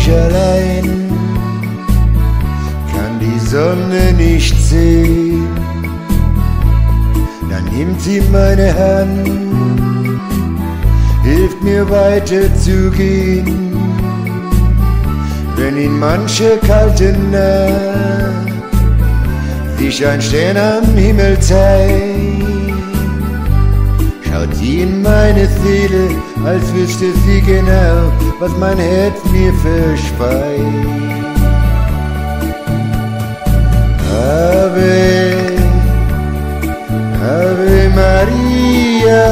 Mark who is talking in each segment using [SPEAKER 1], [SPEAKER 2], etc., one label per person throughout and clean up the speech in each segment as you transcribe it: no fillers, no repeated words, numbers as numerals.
[SPEAKER 1] ich allein, kann die Sonne nicht sehen. Dann nimmt sie meine Hand, hilft mir weiterzugehen. Wenn in manche kalte Nacht sich ein Stern am Himmel zeigt, schaut sie in meine Seele, als wüsste sie genau, was mein Herz mir verspeist. Ave, Ave Maria,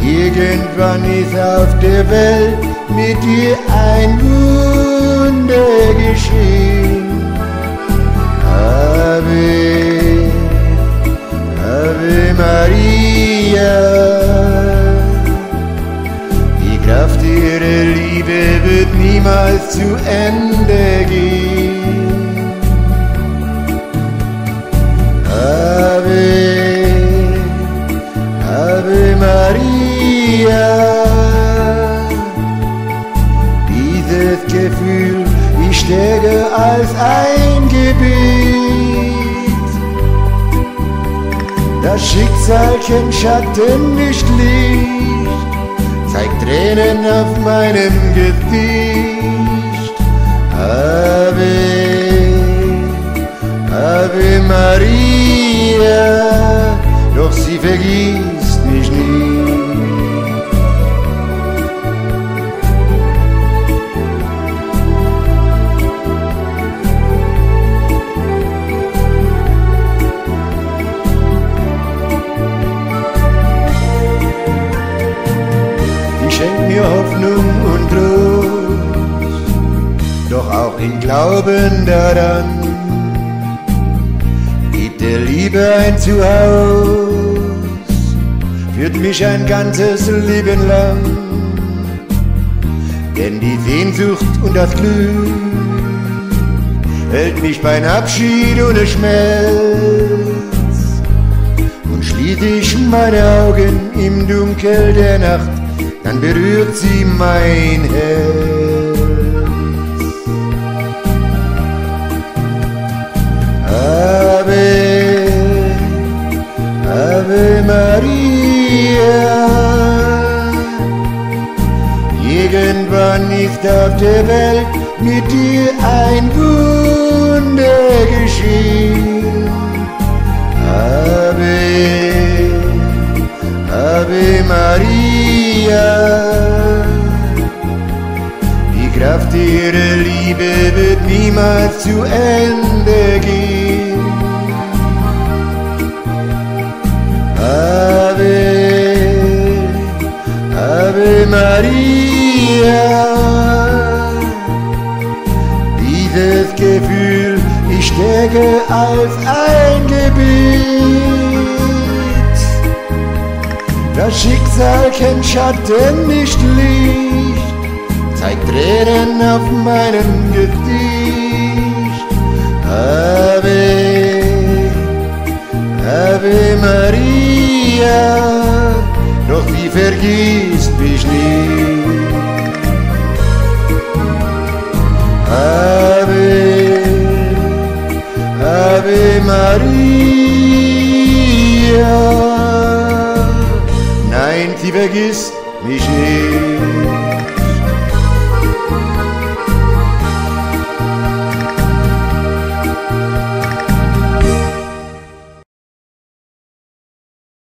[SPEAKER 1] irgendwann ist auf der Welt mit dir ein Wunder geschehen. Ave, Ave Maria, die Kraft ihrer Liebe wird niemals zu Ende gehen. Ave, Ave Maria, dieses Gefühl ist stärker als ein Gebet. Das Schicksal kennt Schatten, nicht Licht, zeigt Tränen auf meinem Gesicht. Ave, Ave Maria, doch sie vergisst mich nie. Schenkt mir Hoffnung und Trost, doch auch in Glauben daran, gibt der Liebe ein Zuhause, führt mich ein ganzes Leben lang. Denn die Sehnsucht und das Glück hält mich beim Abschied ohne Schmerz. Und schließe ich meine Augen im Dunkel der Nacht, dann berührt sie mein Herz. Ave, Ave Maria, irgendwann ist auf der Welt mit dir ein Wunder geschehen. Ave, Ave Maria, die Kraft ihrer Liebe wird niemals zu Ende gehen. Ave, Ave Maria, dieses Gefühl ist stärker als ein Gebet. Das Schicksal kennt Schatten, nicht Licht, zeigt Tränen auf meinem Gesicht. Ave, Ave Maria, doch sie vergisst mich nie. Ave, Ave Maria, nein, sie vergisst mich nicht.